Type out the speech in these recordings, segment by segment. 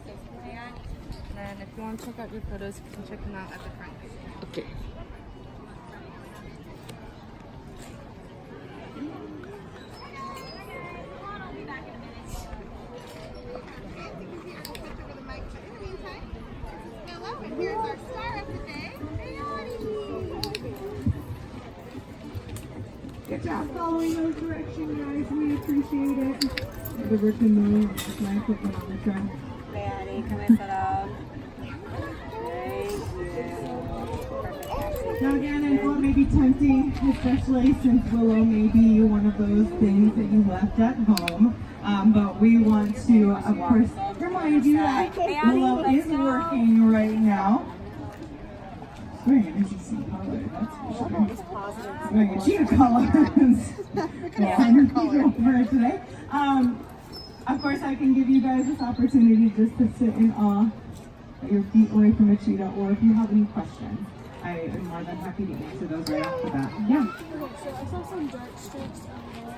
And then if you want to check out your photos, you can check them out at the front. Okay. Here's our star of the day, Good job following those directions, guys. We appreciate it. The working move. It's nice putting on the track. Bahati, come and set up. Thank you. Now again, I know it may be tempting, especially since Willow may be one of those things that you left at home. But we want to, of course, remind you that Willow is working right now. She's wearing an interesting color, that's for sure. She's wearing a cheetah color. For today. Of course, I can give you guys this opportunity just to sit in awe at your feet away from a cheetah, or if you have any questions, I am more than happy to answer those right off the bat. Yeah. So I saw some dark streaks on there.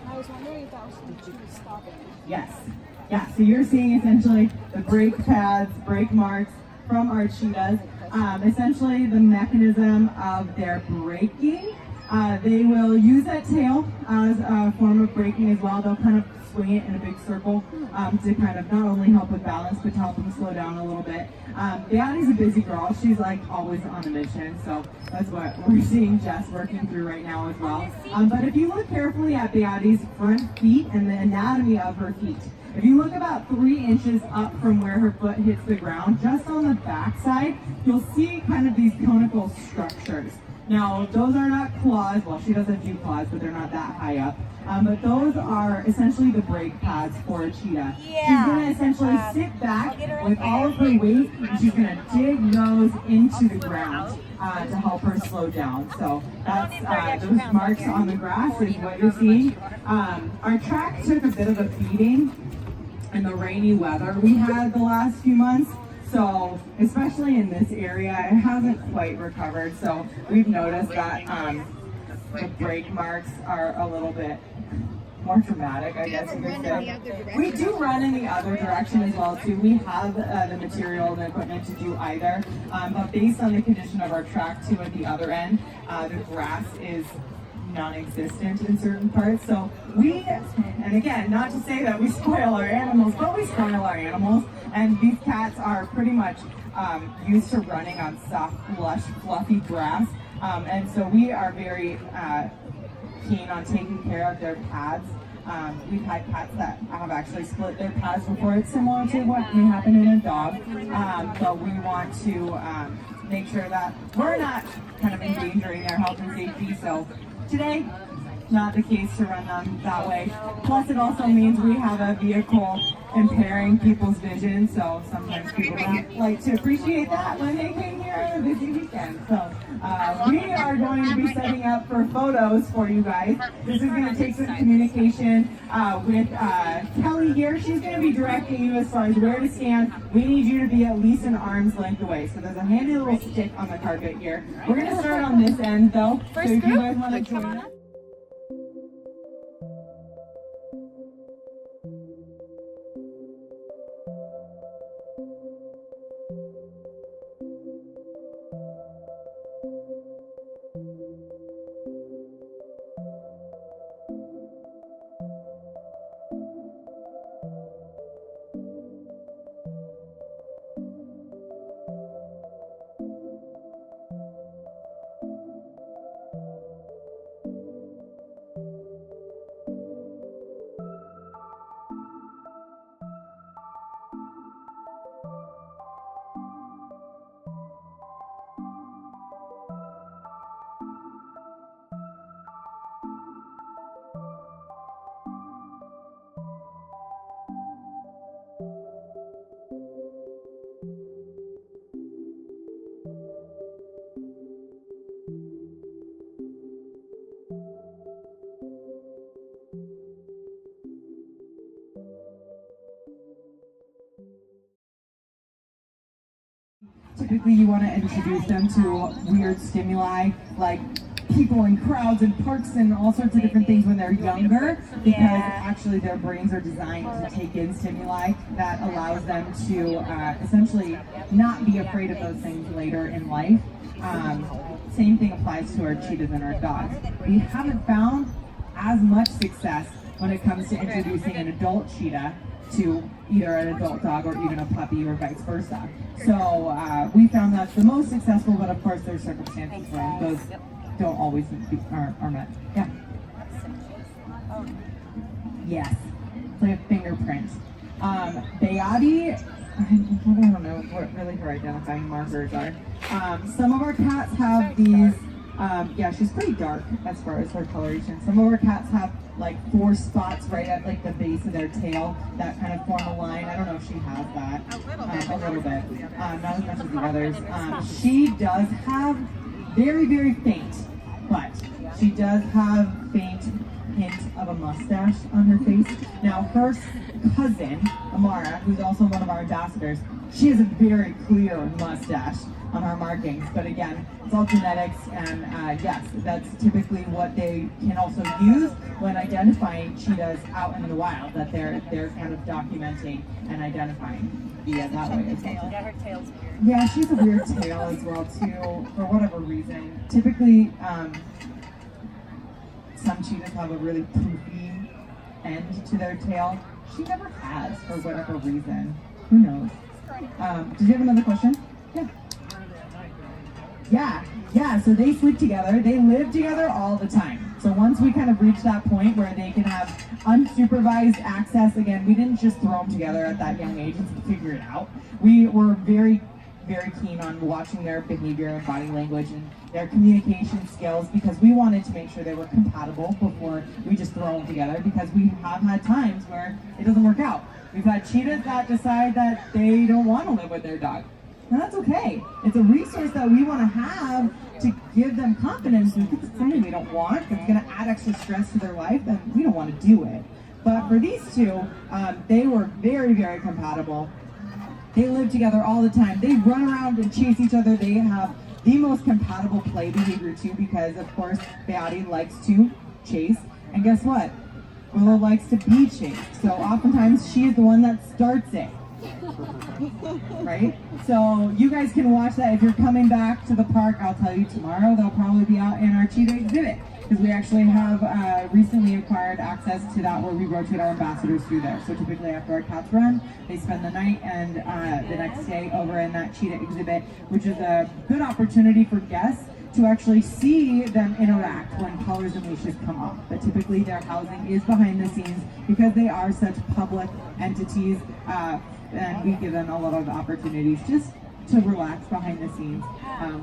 I was wondering if that was from the cheetah stopping. Yes. Yeah, so you're seeing essentially the brake pads, brake marks from our cheetahs. Essentially the mechanism of their braking. They will use that tail as a form of braking as well. They'll kind of swing it in a big circle to kind of not only help with balance, but to help them slow down a little bit. Bahati's a busy girl. She's like always on a mission, so that's what we're seeing Jess working through right now as well. But if you look carefully at Bahati's front feet and the anatomy of her feet, if you look about 3 inches up from where her foot hits the ground, just on the back side, you'll see kind of these conical structures. Now, those are not claws. Well, she does have 2 claws, but they're not that high up. But those are essentially the brake pads for a cheetah. She's going to essentially sit back with all of her weight, and she's going to dig those into the ground to help her slow down. So that's those marks on the grass is what you're seeing. Our track took a bit of a beating in the rainy weather we had the last few months. So, especially in this area, it hasn't quite recovered. So, we've noticed that the brake marks are a little bit more dramatic, I guess you could say. We do run in the other direction as well, too. We have the material and the equipment to do either. But based on the condition of our track, too, at the other end, the grass is non-existent in certain parts. So we, and again, not to say that we spoil our animals, but we spoil our animals. And these cats are pretty much used to running on soft, lush, fluffy grass. And so we are very keen on taking care of their pads. We've had cats that have actually split their pads before. It's similar to what may happen in a dog. But we want to make sure that we're not kind of endangering their health and safety. So today, not the case to run them that way. Plus, it also means we have a vehicle impairing people's vision, so sometimes people don't like to appreciate that when they came here on a busy weekend. So we are going to be setting up for photos for you guys. This is going to take some communication with Kelly here. She's going to be directing you as far as where to stand. We need you to be at least an arm's length away. So there's a handy little stick on the carpet here. We're going to start on this end though. So if you guys want to join us. Typically, you want to introduce them to weird stimuli like people in crowds and parks and all sorts of different things when they're younger, because actually their brains are designed to take in stimuli that allows them to essentially not be afraid of those things later in life. Same thing applies to our cheetahs and our dogs. We haven't found as much success when it comes to introducing an adult cheetah to either an adult dog or even a puppy or vice versa. So we found that's the most successful, but of course there's circumstances where those don't always are met. Yeah. Yes. It's like a fingerprint. Bahati, I don't know what really her identifying markers are. Some of our cats have these, yeah, she's pretty dark as far as her coloration. Some of our cats have like 4 spots right at like the base of their tail that kind of form a line. I don't know if she has that. A little bit. Not as much as the others. She does have very, very faint, but she does have faint hint of a mustache on her face. Now her cousin, Amara, who's also one of our ambassadors, she has a very clear mustache on her markings, but again, it's all genetics, and yes, that's typically what they can also use when identifying cheetahs out in the wild, that they're kind of documenting and identifying via that way as well. Yeah, her tail's weird. Yeah, she has a weird tail as well too, for whatever reason. Typically, some cheetahs have a really poofy end to their tail. She never has, for whatever reason. Who knows? Did you have another question? Yeah, so they sleep together. They live together all the time. So once we kind of reach that point where they can have unsupervised access, again, we didn't just throw them together at that young age and figure it out. We were very, very keen on watching their behavior and body language and their communication skills, because we wanted to make sure they were compatible before we just throw them together, because we have had times where it doesn't work out. We've had cheetahs that decide that they don't want to live with their dog. And that's okay. It's a resource that we want to have to give them confidence. If it's something we don't want, if it's going to add extra stress to their life, then we don't want to do it. But for these two, they were very, very compatible. They live together all the time. They run around and chase each other. They have the most compatible play behavior too, because of course Bahati likes to chase, and guess what? Willow likes to be chased. So oftentimes she is the one that starts it. Right? So you guys can watch that if you're coming back to the park. I'll tell you tomorrow they'll probably be out in our cheetah exhibit, because we actually have recently acquired access to that where we rotate our ambassadors through there. So typically after our cats run, they spend the night and the next day over in that cheetah exhibit, which is a good opportunity for guests to actually see them interact when collars and leashes come off. But typically their housing is behind the scenes because they are such public entities, and we give them a lot of opportunities just to relax behind the scenes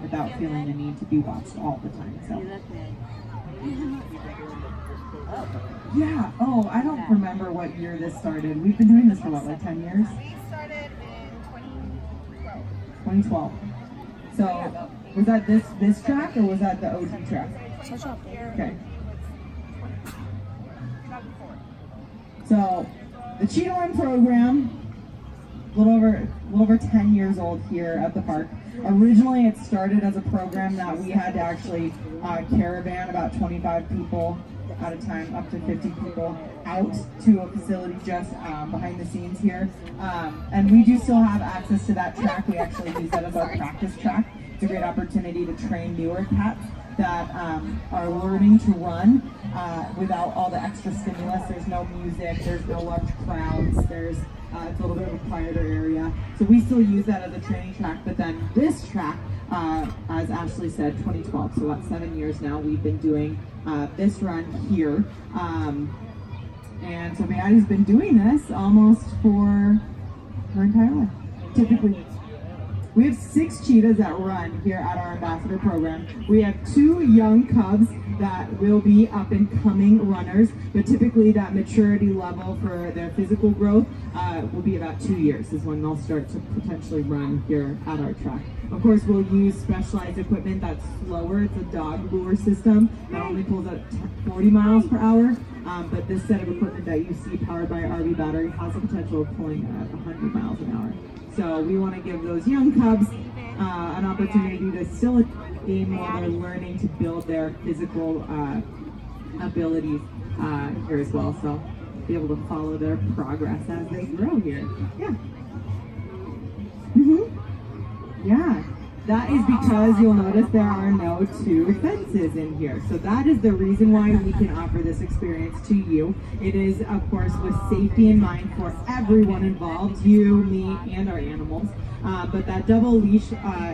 without feeling the need to be watched all the time. So. Yeah, oh, I don't remember what year this started. We've been doing this for what, like 10 years? We started in 2012. So, was that this track or was that the OG track? Okay. So, the Cheetah Run program, a little over 10 years old here at the park. Originally, it started as a program that we had to actually caravan about 25 people at a time, up to 50 people out to a facility just behind the scenes here. And we do still have access to that track. We actually use that as our practice track. It's a great opportunity to train newer cats that are learning to run without all the extra stimulus. There's no music, there's no large crowds, it's a little bit of a quieter area. So we still use that as a training track, but then this track, as Ashley said, 2012, so about 7 years now, we've been doing this run here. And so Bahati's been doing this almost for her entire life. Typically, we have 6 cheetahs that run here at our ambassador program. We have 2 young cubs that will be up and coming runners, but typically that maturity level for their physical growth will be about 2 years is when they'll start to potentially run here at our track. Of course, we'll use specialized equipment that's slower. It's a dog lure system that only pulls at 40 miles per hour, but this set of equipment that you see powered by an RV battery has the potential of pulling at 100 miles an hour. So we want to give those young cubs an opportunity to still game while they're learning to build their physical abilities here as well. So be able to follow their progress as they grow here. Yeah. Yeah. That is because you'll notice there are no two fences in here. So that is the reason why we can offer this experience to you. It is, of course, with safety in mind for everyone involved, you, me, and our animals. But that double leash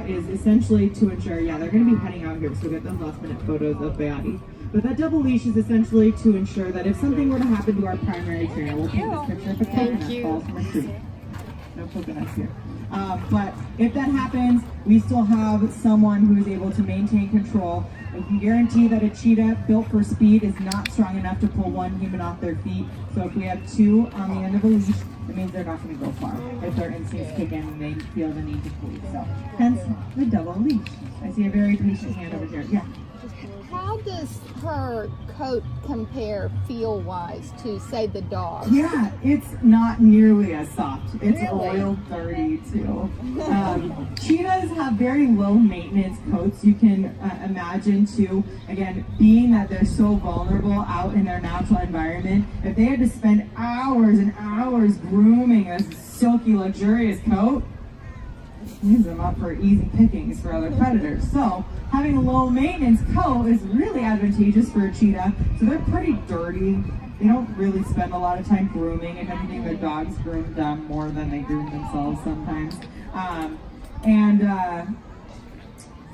is essentially to ensure, yeah, they're going to be heading out here, so we'll get those last minute photos of Bahati. But that double leash is essentially to ensure that if something were to happen to our primary trainer, we'll take this picture of a coconut that falls from a tree. No coconuts here. But if that happens, we still have someone who is able to maintain control. We can guarantee that a cheetah built for speed is not strong enough to pull one human off their feet. So if we have two on the end of a leash, it means they're not going to go far if their instincts kick in and they feel the need to flee. So hence the double leash. I see a very patient hand over here. Yeah. How does her coat compare feel-wise to, say, the dog? Yeah, it's not nearly as soft. It's Really? oil dirty too. Cheetahs have very low maintenance coats. You can imagine too, again, being that they're so vulnerable out in their natural environment, if they had to spend hours and hours grooming a silky, luxurious coat, leaves them up for easy pickings for other predators. So having a low maintenance coat is really advantageous for a cheetah. So they're pretty dirty. They don't really spend a lot of time grooming. If anything, their dogs groom them more than they groom themselves sometimes.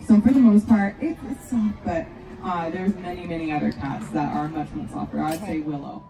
So for the most part, it's soft, but there's many other cats that are much softer. I'd say Willow.